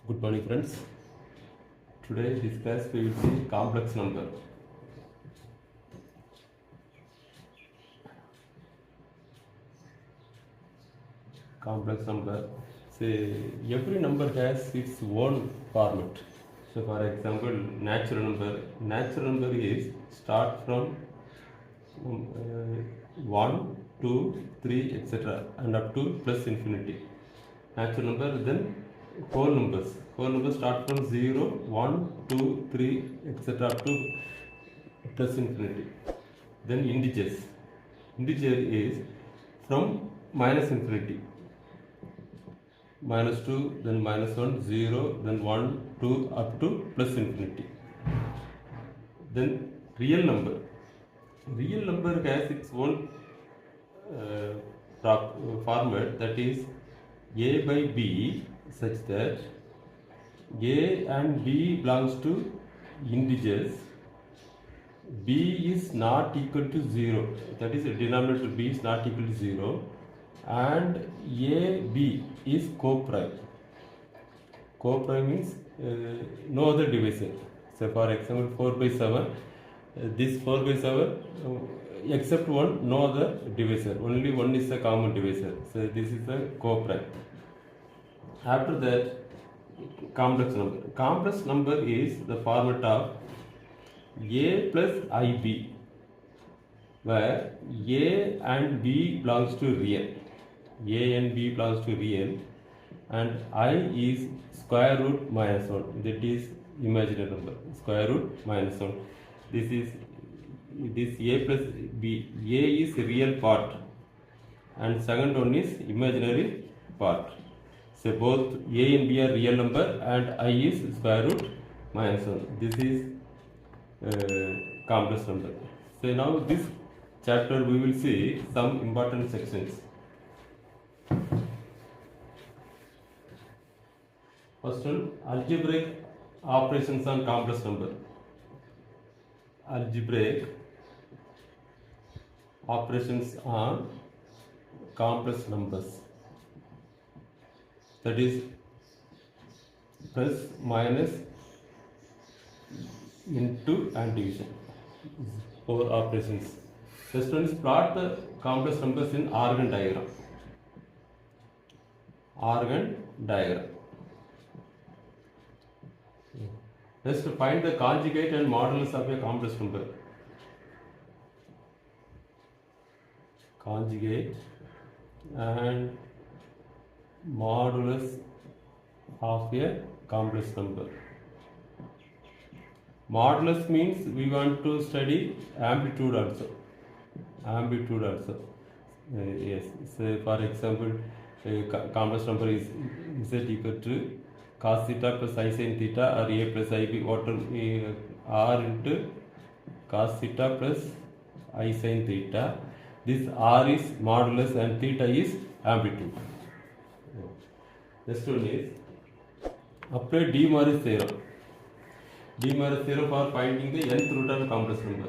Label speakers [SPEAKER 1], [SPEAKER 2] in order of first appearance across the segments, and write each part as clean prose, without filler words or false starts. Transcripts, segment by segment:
[SPEAKER 1] Good morning, friends. Today this class we will see complex number. Complex number. Say every number has its own format. So, for example, natural number. Natural number is start from 1, 2, 3, etc. and up to plus infinity. Natural number, then whole numbers. Whole numbers start from 0, 1, 2, 3, etc. up to plus infinity. Then integers. Integer is from minus infinity. Minus 2, then minus 1, 0, then 1, 2, up to plus infinity. Then real number. Real number has its own format, that is a by b, such that a and b belongs to integers. B is not equal to 0, that is the denominator b is not equal to 0, and a b is co-prime. Co-prime means no other divisor. So for example 4 by 7, this 4 by 7 except one, no other divisor, only one is a common divisor, so this is a co-prime. After that, complex number. Complex number is the format of a plus ib, where a and b belongs to real. A and b belongs to real, and I is square root minus 1, that is imaginary number, square root minus 1. This is this a plus b. A is real part and second one is imaginary part. So both a and b are real number and I is square root minus 1. This is complex number. So now this chapter we will see some important sections. First one, algebraic operations on complex number. Algebraic operations on complex numbers, that is plus, minus, into and division. 4 operations. First one is plot the complex numbers in organ diagram. Organ diagram. Next, find the conjugate and modulus of a complex number. Conjugate and modulus of a complex number. Modulus means we want to study amplitude also. Amplitude also. Yes. So for example, complex number is z equal to cos theta plus I sin theta, or a plus ib, whatever r into cos theta plus I sin theta. This r is modulus and theta is amplitude. Next one is apply De Moivre's theorem. De Moivre's theorem for finding the nth root of a complex number.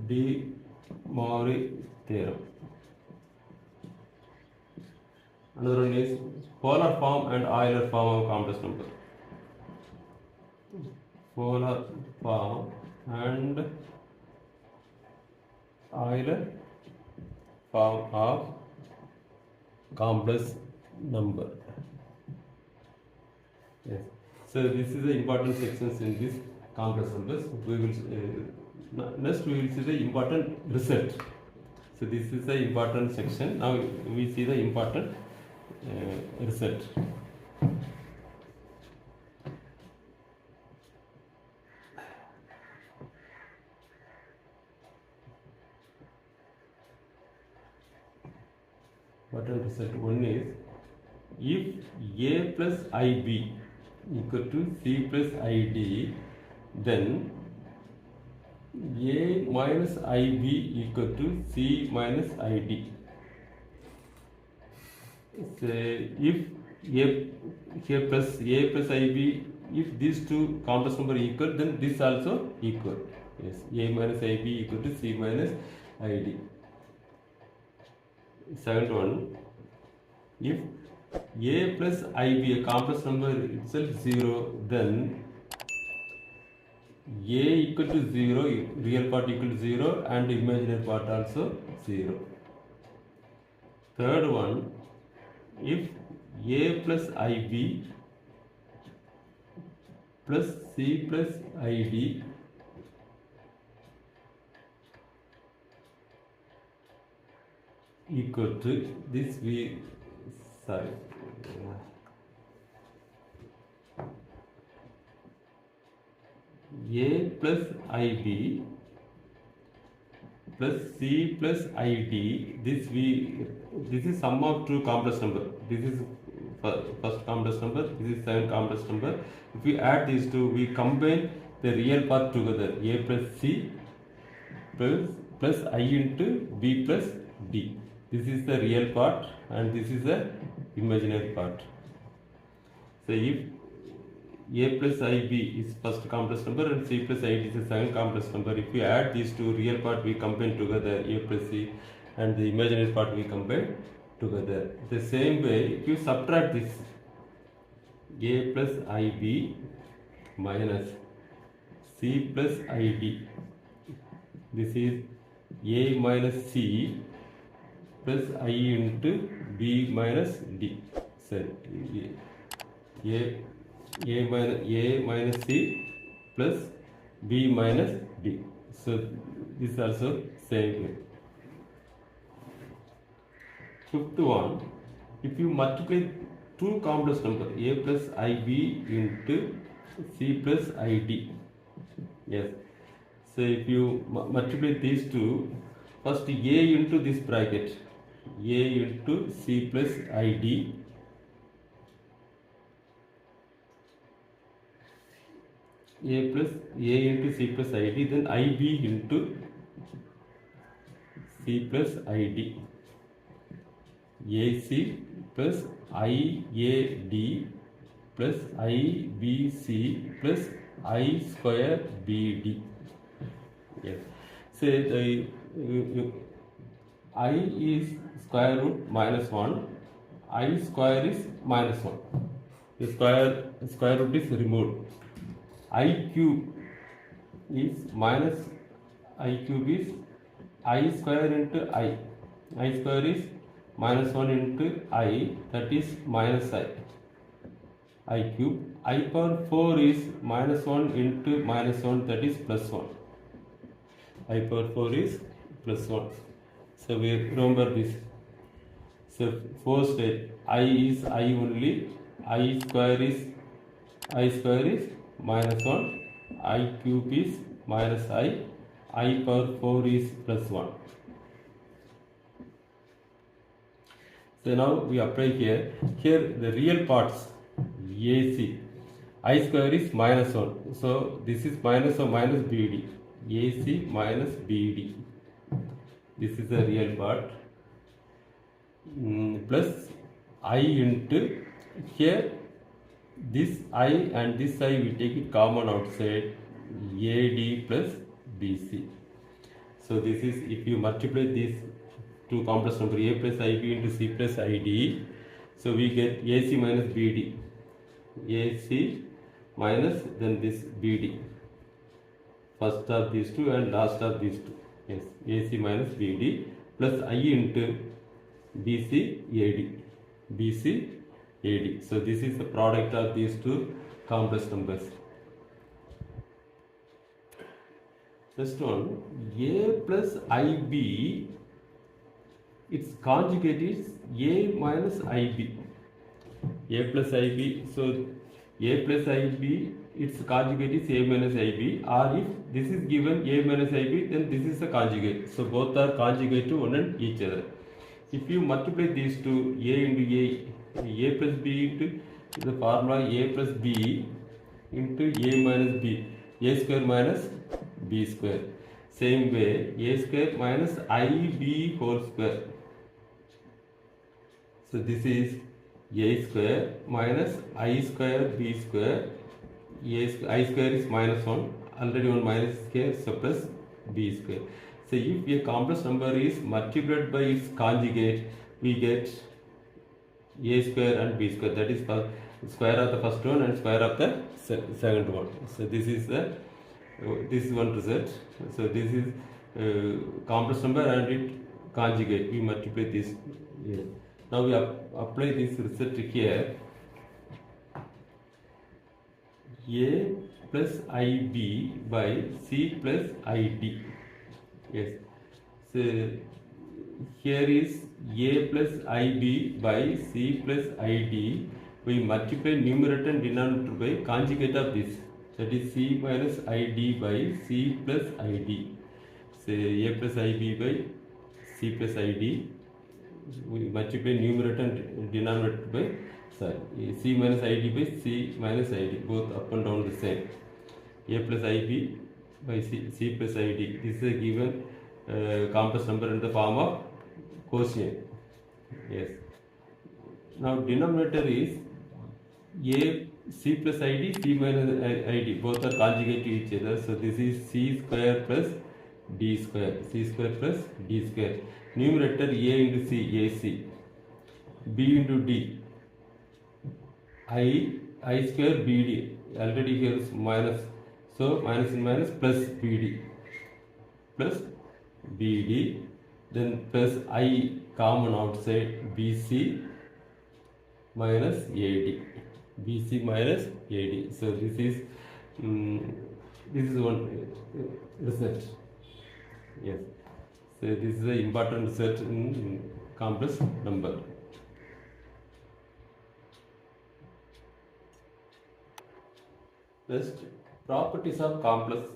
[SPEAKER 1] De Moivre's theorem. Another one is polar form and Euler form of complex number. Polar form and Euler form of complex number. Yes. So this is the important sections in this complex numbers. We will next we will see the important result. So this is the important section. Now we see the important result. Important result. One is if a plus ib equal to c plus id, then a minus ib equal to c minus id. So if a plus ib, if these two complex number equal, then this also equal. Yes, a minus ib equal to c minus id. Second one, if a plus ib, a complex number itself 0, then a equal to 0, real part equal to 0 and imaginary part also 0. Third one, if a plus ib plus c plus id equal to this, a plus ib plus c plus id, this is sum of two complex number. This is first complex number, this is second complex number. If we add these two, we combine the real part together, a plus c plus I into b plus d. This is the real part and this is the imaginary part. So if a plus ib is first complex number and c plus id is the second complex number, if we add these two, real part we combine together, a plus c, and the imaginary part we combine together. The same way, if you subtract this, a plus ib minus c plus id, this is a minus c plus I into b minus d. So a minus c plus b minus d. So this is also same way. Fifth one, if you multiply two complex number, a plus ib into c plus id. Yes. So if you multiply these two, first a into this bracket, a into c plus id, a into c plus id, then ib into c plus id, ac plus iad plus ibc plus I square bd. Yes. So the I is square root minus 1, I square is minus 1. The square root is removed. I cube is minus, I cube is I square into I. I square is minus 1 into I, that is minus I cube. I power 4 is minus 1 into minus 1, that is plus 1. I power 4 is plus 1. So we remember this. So first I is I only, I square is minus 1, I cube is minus I power 4 is plus 1. So now we apply here the real parts, AC, I square is minus 1. So this is minus or minus BD, AC minus BD. This is the real part. Plus I into, here this I and this I we take it common outside, AD plus BC. So this is, if you multiply these two complex number, a plus ib into c plus id, so we get AC minus BD, AC minus then this BD, first of these two and last of these two. Yes, AC minus BD plus I into BC AD. So this is the product of these two complex numbers. Next one, a plus ib, its conjugate is a minus ib. A plus ib, so a plus ib, its conjugate is a minus ib, or if this is given a minus ib, then this is the conjugate. So both are conjugate to one and each other. If you multiply these two, a into a plus b into the formula a plus b into a minus b, a square minus b square. Same way, a square minus ib whole square. So this is a square minus I square b square. I square is minus 1, already one minus square, so plus b square. So if a complex number is multiplied by its conjugate, we get a square and b square, that is for square of the first one and square of the second one. So this is one result. So this is complex number and it conjugate. We multiply this here. Now we apply this result here. A plus IB by C plus ID. Yes. So here is A plus IB by C plus ID. We multiply numerator and denominator by conjugate of this. That is C minus ID by C plus ID. So A plus IB by C plus ID. We multiply numerator and denominator by C minus ID by C minus ID. Both up and down the same. A plus IB by C plus ID. This is a given complex number in the form of quotient. Yes. Now denominator is A C plus ID, C minus ID. Both are conjugate to each other. So this is C square plus D square. C square plus D square. Numerator A into C, AC. B into D. I square BD. Already here is minus. So minus and minus plus BD. Plus BD. Then plus I common outside BC minus AD. BC minus AD. So this is one result. Yes. So this is the important result in complex number. Next, properties of complex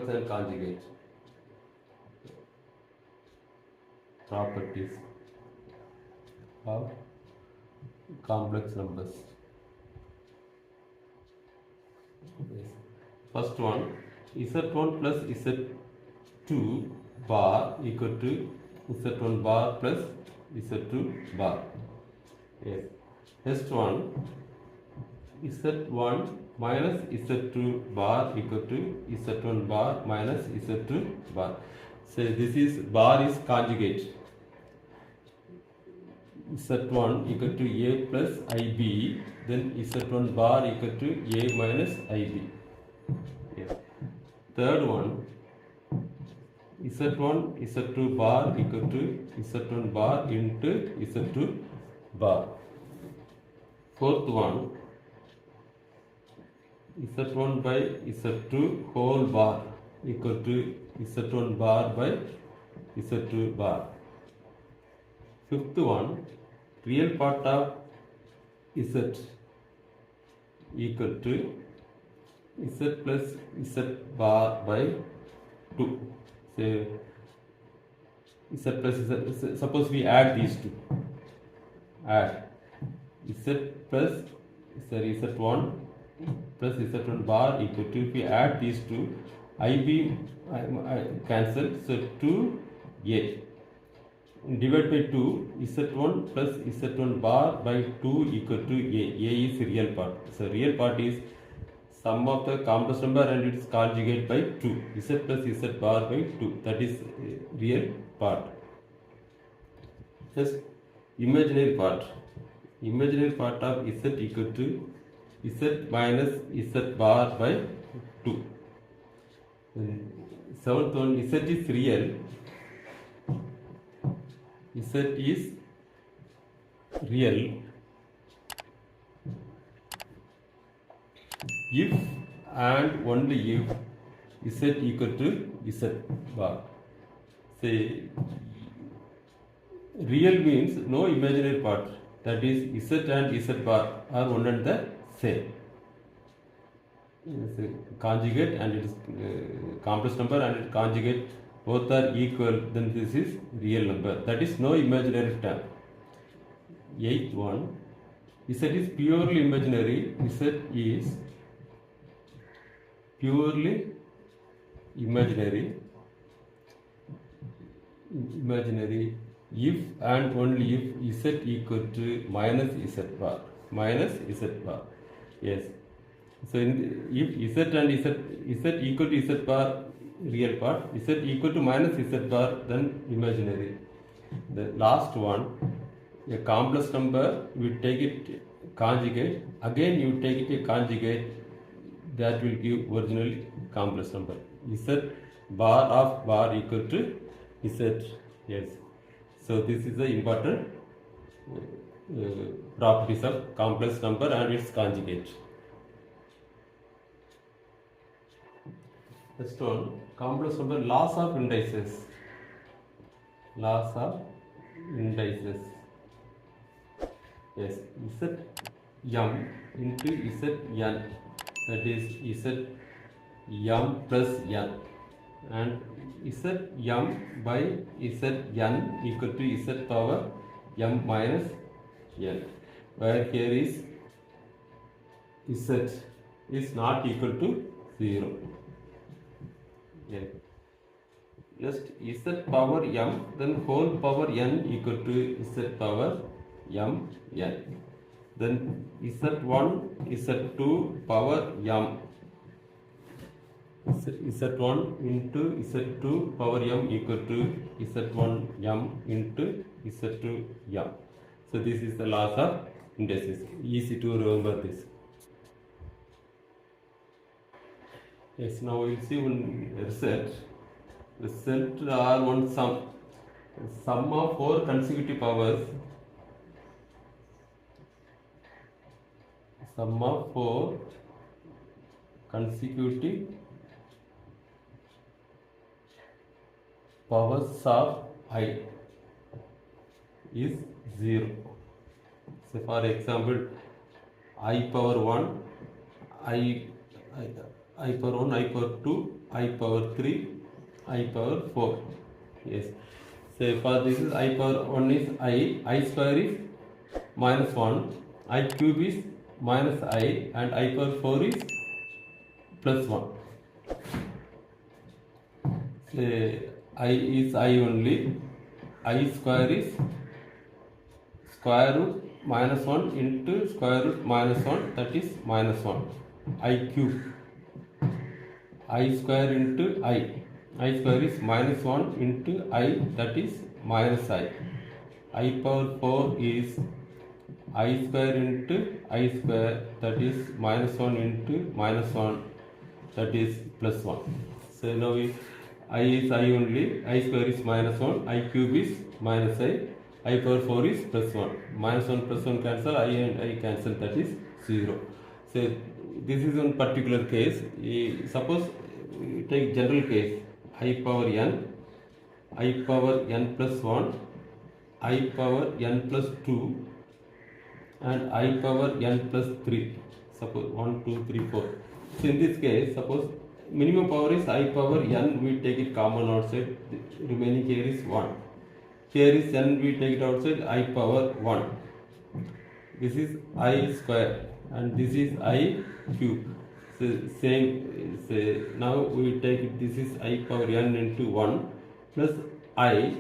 [SPEAKER 1] and conjugate. Properties of complex numbers. Yes. First one, Z1 plus Z2 bar equal to Z1 bar plus Z2 bar. Yes. Next one, Z1 minus Z2 bar equal to Z1 bar minus Z2 bar. So this is bar is conjugate. Z1 equal to A plus IB, then Z1 bar equal to A minus IB. Yes. Third one, Z1 Z2 bar equal to Z1 bar into Z2 bar. Fourth one, Z1 by Z2 whole bar equal to Z1 bar by Z2 bar. Fifth one, real part of Z equal to Z plus Z bar by 2. So Z plus Z, suppose we add these two. Add Z plus Z1 plus Z1 bar equal to, if we add these two, IB I cancel, so 2A. Divide by 2, Z1 plus Z1 bar by 2 equal to A. A is real part. So real part is sum of the complex number and its conjugate by 2. Z plus Z bar by 2. That is real part. Just imaginary part. Imaginary part of Z equal to Z minus Z bar by 2. Then seventh one, Z is real. Z is real if and only if Z equal to Z bar. Say real means no imaginary part, that is Z and Z bar are one and the same. Conjugate and it is complex number and its conjugate both are equal, then this is real number, that is no imaginary term. Eighth one, Z is purely imaginary. Z is purely imaginary if and only if Z equal to minus Z bar. Yes. So if Z and Z equal to Z bar real part, Z equal to minus Z bar, then imaginary. The last one, a complex number, we take it conjugate, again you take it a conjugate, that will give original complex number. Z bar of bar equal to Z. Yes. So this is the important properties of complex number and its conjugate. Next one, complex number, laws of indices. Laws of indices. Yes, Zm into Zn, that is Zm plus n, and Zm by Zn equal to Z power m minus n, where here is Z is not equal to 0. Yes. Just Z power m, then whole power n equal to Z power m n. Then Z1, Z2 power m. Z1 into Z2 power m equal to Z1 m into Z2 m. So this is the laws of indices. Easy to remember this. Yes, now we will see one result. Result are one sum of 4 consecutive powers. Sum of 4 consecutive powers of I is 0. So for example, I power 1, I power 1, I power 2, I power 3, I power 4. Yes. So for this is I power 1 is I square is minus 1, I cube is minus I, and I power 4 is plus 1. So I is I only, I square is square root minus 1 into square root minus 1, that is minus 1. I cube, I square into I square is minus 1 into I, that is minus I power 4 is I square into I square, that is minus 1 into minus 1, that is plus 1. So now I is I only, I square is minus 1, I cube is minus I power 4 is plus 1. Minus 1 plus 1 cancel, I and I cancel, that is 0. So this is one particular case. Suppose take general case, I power n plus 1, I power n plus 2, and I power n plus 3. Suppose 1, 2, 3, 4. So in this case, suppose minimum power is I power n, we take it common outside, the remaining here is 1. Here is n, we take it outside, I power 1. This is I square and this is I cube. So same, say now we take it, this is I power n into 1 plus I,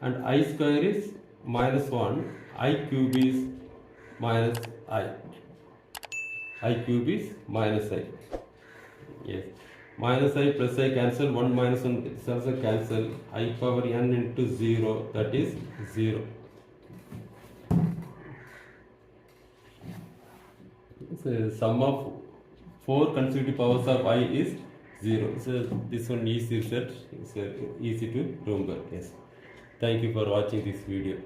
[SPEAKER 1] and I square is minus 1, I cube is minus I cube is minus I. Yes, minus I plus I cancel, 1 minus 1 is also cancel, I power n into 0, that is 0. So sum of 4 consecutive powers of I is 0. So this one is result, is easy to remember. Yes. Thank you for watching this video.